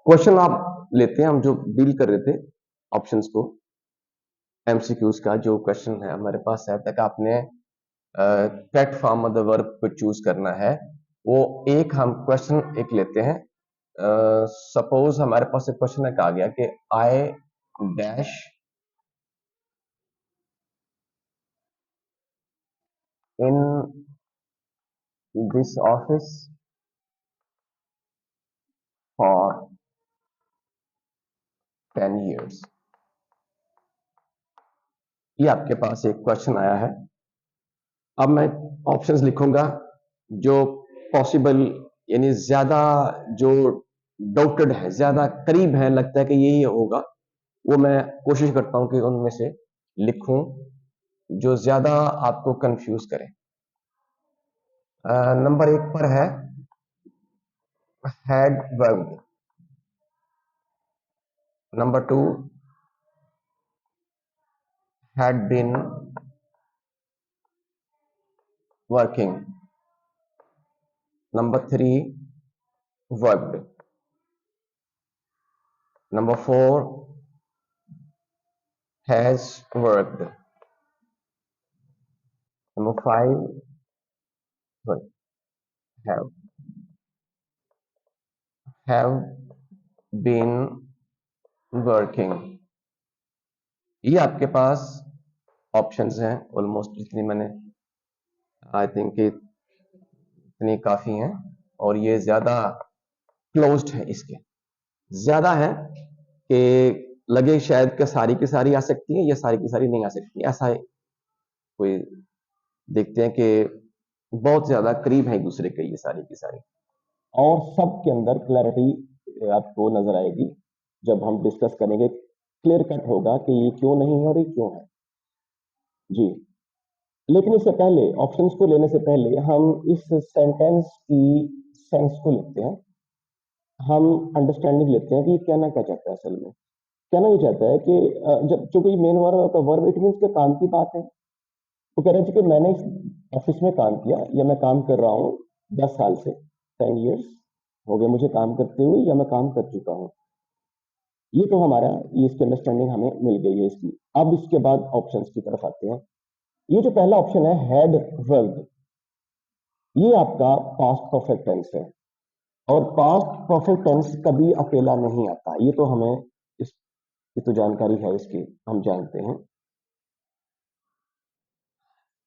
Question आप लेते हैं, हम जो डील कर रहे थे ऑप्शंस को, एमसीक्यूज का जो क्वेश्चन है हमारे पास है तक आपने correct form of the verb को चूज करना है। वो एक हम क्वेश्चन एक लेते हैं। सपोज हमारे पास एक क्वेश्चन एक आ गया कि I dash in this office for 10 years। ये आपके पास एक क्वेश्चन आया है। अब मैं ऑप्शंस लिखूंगा जो पॉसिबल, यानी ज्यादा जो डाउटेड है, ज्यादा करीब है, लगता है कि यही होगा, वो मैं कोशिश करता हूं कि उनमें से लिखूं जो ज्यादा आपको कंफ्यूज करे। नंबर 1 पर है had worked. Number 2 had been working. Number 3 worked. Number 4 has worked. Number 5 sorry, have been working। ये आपके पास ऑप्शंस हैं, ऑलमोस्ट जितनी मैंने आई थिंक इतनी काफी हैं, और ये ज्यादा क्लोज्ड है, इसके ज्यादा है कि लगे शायद कि सारी की सारी आ सकती है या सारी की सारी नहीं आ सकती, ऐसा है कोई। देखते हैं कि बहुत ज्यादा करीब है एक दूसरे के ये सारी की सारी, और सब के अंदर क्लैरिटी आपको नजर आएगी जब हम डिस्कस करेंगे। क्लियर कट होगा कि ये क्यों नहीं है और ये क्यों है जी। लेकिन इससे पहले, ऑप्शंस को लेने से पहले, हम इस सेंटेंस की सेंस को लेते हैं, हम अंडरस्टैंडिंग लेते हैं कि ये कहना क्या चाहता है। असल में कहना ये चाहता है कि जब जो कोई मेन वर्ब का वर्ब, इट मीन्स के काम की बात है। वो कह रहे थे कि मैंने इस ऑफिस में काम किया, या मैं काम कर रहा हूँ 10 साल से, 10 years हो गए मुझे काम करते हुए, या मैं काम कर चुका हूँ। ये तो हमारा, ये इसकी अंडरस्टैंडिंग हमें मिल गई है इसकी। अब इसके बाद ऑप्शंस की तरफ आते हैं। ये जो पहला ऑप्शन है हैड वर्ब्ड, ये आपका पास्ट परफेक्ट टेंस है, और पास्ट परफेक्ट टेंस कभी अकेला नहीं आता। ये तो हमें ये तो जानकारी है इसकी, हम जानते हैं।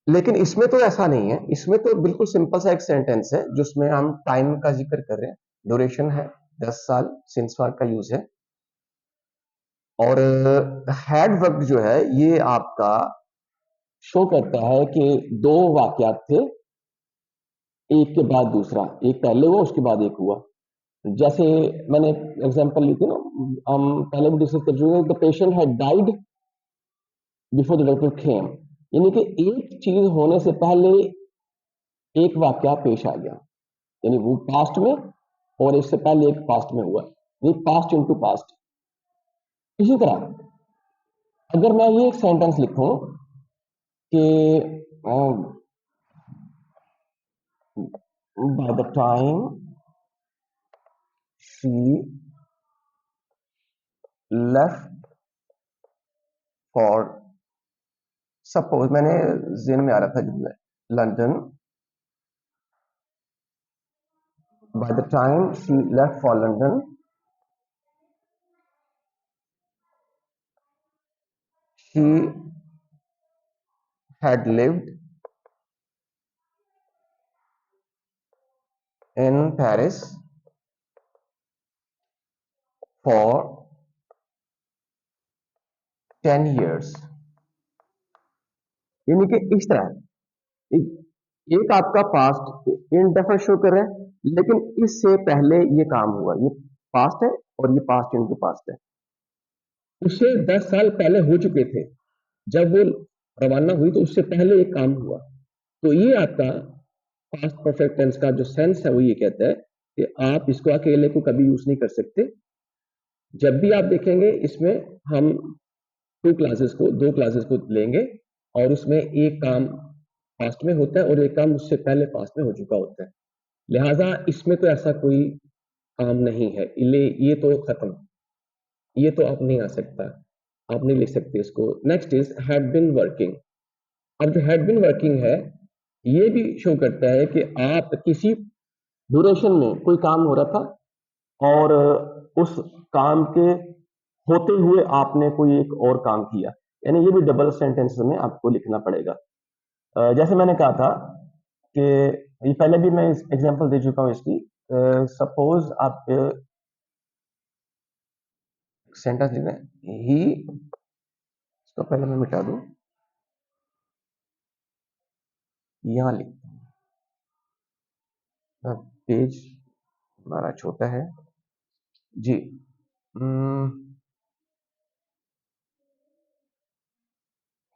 लेकिन इसमें तो ऐसा नहीं है, इसमें तो बिल्कुल सिंपल सा एक सेंटेंस है जिसमें हम टाइम का जिक्र कर रहे हैं। ड्यूरेशन है 10 साल, सिंस वर्ब का यूज है, और हैड वर्ब जो है ये आपका शो करता है कि दो वाकयात थे, एक के बाद दूसरा, एक पहले हुआ उसके बाद एक हुआ। जैसे मैंने एग्जांपल ली थी ना, हम पहले भी डिस्कस कर चुके हैं, the patient had died before the doctor केम। यानी कि एक चीज होने से पहले एक वाकया पेश आ गया, यानी वो पास्ट में, और इससे पहले एक पास्ट में हुआ, ये पास्ट इनटू पास्ट। इसी तरह अगर मैं ये एक सेंटेंस लिखूं कि by the time she left for, suppose मैंने जेन में आ रहा था जुमला London, by the time she left for London she had lived in Paris for 10 years। यानी कि इस तरह एक आपका पास्ट इंडेफिनिट शो कर रहा है, लेकिन इससे पहले ये काम हुआ, ये पास्ट है, और ये पास्ट इनटू पास्ट है। उससे 10 साल पहले हो चुके थे, जब वो रवाना हुई तो उससे पहले एक काम हुआ। तो ये आपका पास्ट परफेक्ट टेंस का जो सेंस है वो ये कहता है कि आप इसको अकेले को कभी यूज नहीं कर सकते। जब भी आप देखेंगे इसमें हम दो क्लासेस को लेंगे, और उसमें एक काम पास्ट में होता है और एक काम उससे पहले पास्ट में हो चुका होता है। लिहाजा इसमें तो ऐसा कोई काम नहीं है, ये तो खत्म, ये तो आप नहीं आ सकता, आप नहीं लिख सकते इसको। Next is had been working. अब जो हैड बीन वर्किंग है, ये भी शो करता है कि आप किसी ड्यूरेशन में कोई काम हो रहा था और उस काम के होते हुए आपने कोई एक और काम किया, यानी ये भी डबल सेंटेंस में आपको लिखना पड़ेगा। जैसे मैंने कहा था कि ये पहले भी मैं एग्जांपल दे चुका हूं इसकी। सपोज आप सेंटेंस लिखना है, ही, इसको पहले मैं मिटा दूं, यहां लिखता हूं, पेज हमारा छोटा है जी।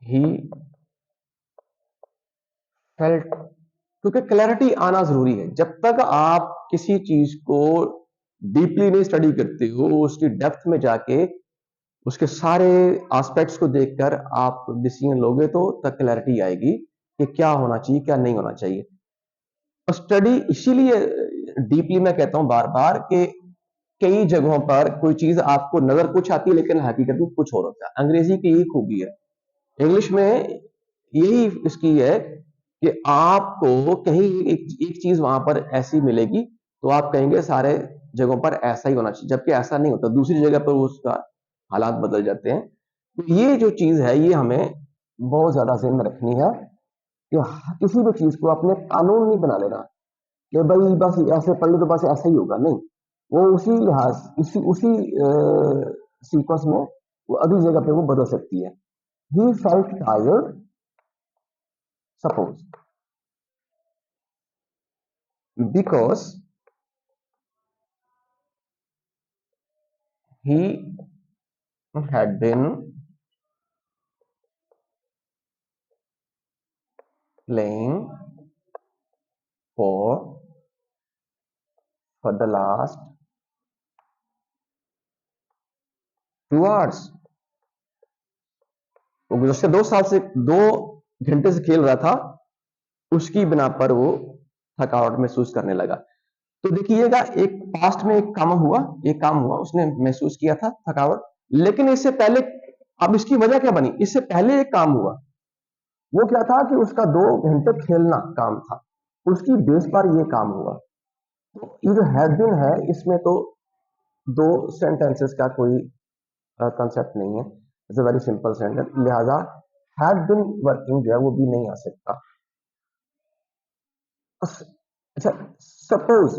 ही फेल्ट, क्योंकि क्लैरिटी आना जरूरी है। जब तक आप किसी चीज को डीपली नहीं स्टडी करते हो, उसकी डेप्थ में जाके उसके सारे एस्पेक्ट्स को देखकर आप डिसीजन लोगे, तो तक क्लैरिटी आएगी कि क्या होना चाहिए, क्या नहीं होना चाहिए। स्टडी इसीलिए डीपली मैं कहता हूं बार बार कि कई जगहों पर कोई चीज आपको नजर कुछ आती है लेकिन हकीकत में कुछ और होता है। अंग्रेजी की यही खूबी है, इंग्लिश में यही इसकी है कि आपको कहीं एक चीज वहां पर ऐसी मिलेगी तो आप कहेंगे सारे जगहों पर ऐसा ही होना चाहिए, जबकि ऐसा नहीं होता, दूसरी जगह पर उसका हालात बदल जाते हैं। तो ये जो चीज है ये हमें बहुत ज्यादा ध्यान में रखनी है कि किसी भी चीज को अपने कानून नहीं बना लेना कि भाई बस ऐसे पढ़ ली तो बस ऐसा ही होगा, नहीं। वो उसी लिहाज इसी उसी सीक्वेंस में वो अगली जगह पे वो बदल सकती है। He felt tired, suppose, because he had been playing for the last 2 hours। वो गुज़श्ते 2 साल से 2 घंटे से खेल रहा था, उसकी बिना पर वो थकावट महसूस करने लगा। तो देखिएगा, एक पास्ट में एक काम हुआ, उसने महसूस किया था थकावट, लेकिन इससे पहले, अब इसकी वजह क्या बनी, इससे पहले एक काम हुआ, वो क्या था कि उसका 2 घंटे खेलना काम था, उसकी बेस पर ये काम हुआ। तो ये जो हैड बीन है, इसमें तो 2 सेंटेंसेस का कोई कंसेप्ट नहीं है, it's a very simple sentence, लिहाजा हैड बीन वर्किंग जो है वो भी नहीं आ सकता। अच्छा, सपोज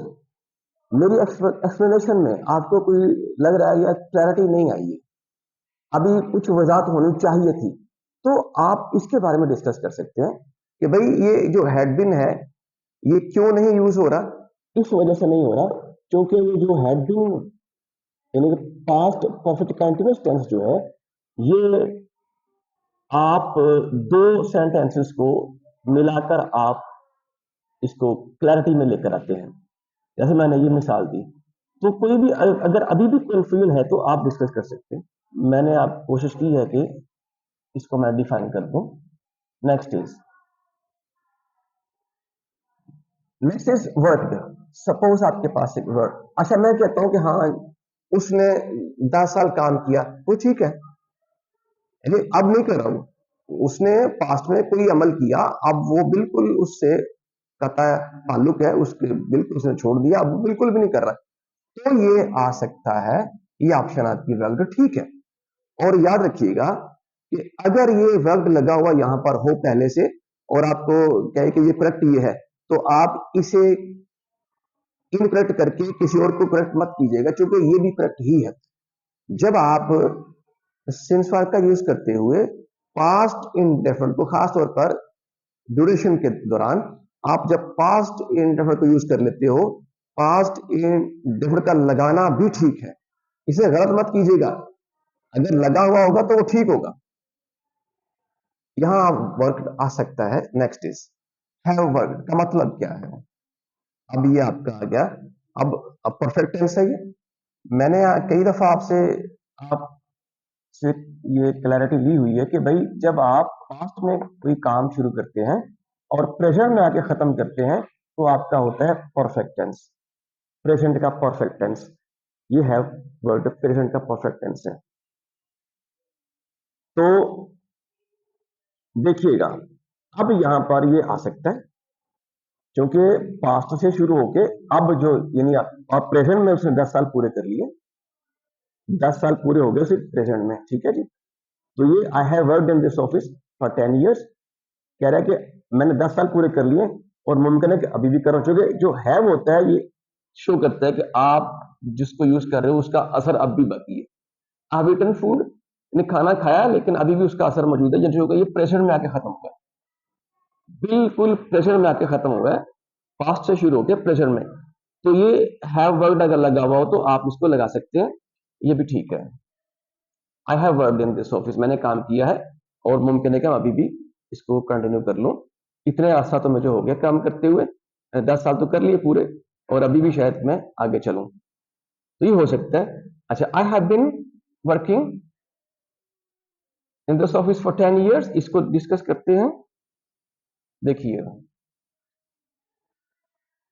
मेरी एक्सप्लेनेशन में आपको कोई लग रहा है या क्लैरिटी नहीं आई है, अभी कुछ वजाहत होनी चाहिए थी, तो आप इसके बारे में डिस्कस कर सकते हैं कि भाई ये जो हैड बीन है ये क्यों नहीं यूज हो रहा। इस वजह से नहीं हो रहा क्योंकि ये जो हैड बीन यानी कि पास्ट परफेक्ट कंटीन्यूअस टेंस जो है, ये आप 2 सेंटेंसेस को मिलाकर आप इसको क्लैरिटी में लेकर आते हैं। जैसे मैंने ये मिसाल दी, तो कोई भी अगर अभी भी कंफ्यूजन है तो आप डिस्कस कर सकते हैं। मैंने आप कोशिश की है कि इसको मैं डिफाइन कर दूं। Next is work. सपोज आपके पास एक वर्क, अच्छा मैं कहता हूं कि हाँ उसने 10 साल काम किया, वो ठीक है, अब नहीं कर रहा हूं, उसने पास्ट में कोई अमल किया, अब वो बिल्कुल उससे कता ताल्लुक है, उसके बिल्कुल उसने छोड़ दिया, अब बिल्कुल भी नहीं कर रहा, तो ये आ सकता है, ये ऑप्शन आपकी वैलिड ठीक है। और याद रखिएगा कि अगर ये वर्ड लगा हुआ यहां पर हो पहले से और आपको कहे कि ये करेक्ट ये है, तो आप इसे इनकरेक्ट करके किसी और को करेक्ट मत कीजिएगा, क्योंकि ये भी करेक्ट ही है। जब आप सिंस वर्ब का यूज करते हुए पास्ट इंडेफिनिट को, खास तौर पर ड्यूरेशन के दौरान, आप जब पास्ट इंडेफिनिट को यूज कर लेते हो, पास्ट इंडेफिनिट का लगाना भी ठीक है, इसे गलत मत कीजिएगा, अगर लगा हुआ होगा तो वो ठीक होगा। यहां वर्क आ सकता है। नेक्स्ट इज हैव वर्क का मतलब क्या है, अब ये आपका आ गया, अब परफेक्ट टेंस है ये। मैंने कई दफा आपसे आपसे ये क्लैरिटी ली हुई है कि भाई जब आप पास्ट में कोई काम शुरू करते हैं और प्रेजेंट में आके खत्म करते हैं तो आपका होता है परफेक्ट टेंस। प्रेजेंट का परफेक्ट टेंस, ये हैव वर्ड प्रेजेंट का परफेक्ट टेंस है। तो देखिएगा, अब यहां पर ये आ सकता है क्योंकि पास्ट से शुरू होके अब जो यानी आप प्रेजेंट में उसने 10 साल पूरे कर लिए, 10 साल पूरे हो गए सिर्फ प्रेजेंट में, ठीक है जी। तो ये I have worked in this office for 10 years, कह रहा है कि मैंने 10 साल पूरे कर लिए और मुमकिन है कि अभी भी करो, क्योंकि जो हैव होता है ये शो करता है कि आप जिसको यूज कर रहे हो उसका असर अब भी बाकी है। आई हैव ईटन फूड, ने खाना खाया लेकिन अभी भी उसका असर मौजूद है, ये जो होगा ये प्रेजेंट में आके खत्म होगा, बिल्कुल प्रेजेंट में आके खत्म होगा, पास्ट से शुरू होकर प्रेजेंट में। तो ये हैव वर्ड अगर लगा हुआ हो तो आप इसको लगा सकते हैं, ये भी ठीक है। I have worked in this office, मैंने काम किया है और मुमकिन है कि मैं अभी भी इसको कंटिन्यू कर लूं, इतने अर्सा तो मुझे हो गया काम करते हुए, 10 साल तो कर लिए पूरे और अभी भी शायद मैं आगे चलूं, तो ये हो सकता है। अच्छा, I have been working in this office for 10 years, इसको डिस्कस करते हैं। देखिए,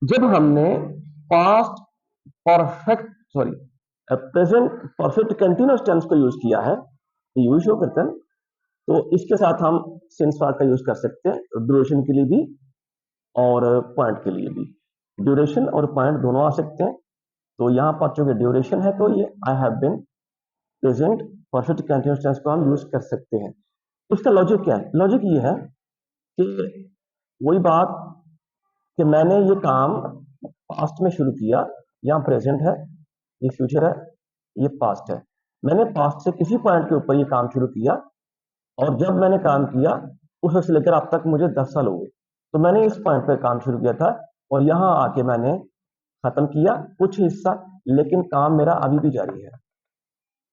जब हमने past perfect sorry present perfect continuous tense को यूज किया है, यूज शो करते हैं, तो इसके साथ हम सिंस पार्ट का यूज कर सकते हैं ड्यूरेशन के लिए भी और पॉइंट के लिए भी। ड्यूरेशन और पॉइंट दोनों आ सकते हैं। तो यहाँ पर चूंकि ड्यूरेशन है तो ये I have been present perfect continuous tense को हम यूज कर सकते हैं। इसका लॉजिक क्या है? लॉजिक ये है कि वही बात कि मैंने ये काम पास्ट में शुरू किया, यहाँ प्रेजेंट है, ये फ्यूचर है, ये पास्ट है। मैंने पास्ट से किसी पॉइंट के ऊपर ये काम शुरू किया और जब मैंने काम किया उस वक्त से लेकर अब तक मुझे 10 साल हो गए, तो मैंने इस पॉइंट पर काम शुरू किया था और यहाँ आके मैंने खत्म किया कुछ हिस्सा, लेकिन काम मेरा अभी भी जारी है।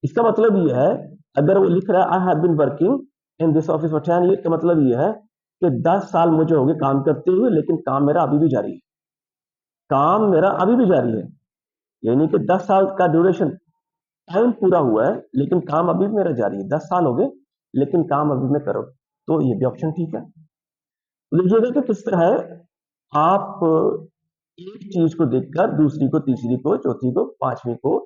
इसका मतलब ये है, अगर वो लिख रहा है I have been working in this office for 10 year, का मतलब ये है कि 10 साल मुझे हो गए काम करते हुए, लेकिन काम मेरा अभी भी जारी है, काम मेरा अभी भी जारी है। यानी कि 10 साल का ड्यूरेशन टाइम पूरा हुआ है लेकिन काम अभी भी मेरा जारी है, 10 साल हो गए लेकिन काम अभी मैं करो, तो ये भी ऑप्शन ठीक है। लीजिएगा कि किस तरह है, आप एक चीज को देखकर दूसरी को, तीसरी को, चौथी को, पांचवी को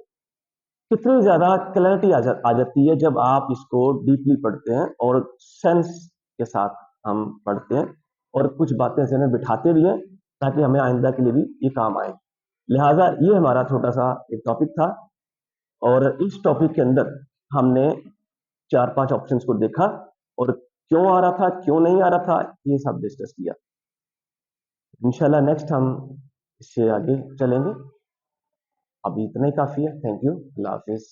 कितनी ज्यादा क्लैरिटी आ जाती है जब आप इसको डीपली पढ़ते हैं और सेंस के साथ हम पढ़ते हैं और कुछ बातें से बिठाते भी हैं ताकि हमें आइंदा के लिए भी ये काम आए। लिहाजा ये हमारा छोटा सा एक टॉपिक था और इस टॉपिक के अंदर हमने 4-5 ऑप्शंस को देखा और क्यों आ रहा था, क्यों नहीं आ रहा था, ये सब डिस्कस किया। इंशाल्लाह नेक्स्ट हम इससे आगे चलेंगे। अभी इतना ही काफी है। Thank you, Allah Hafiz.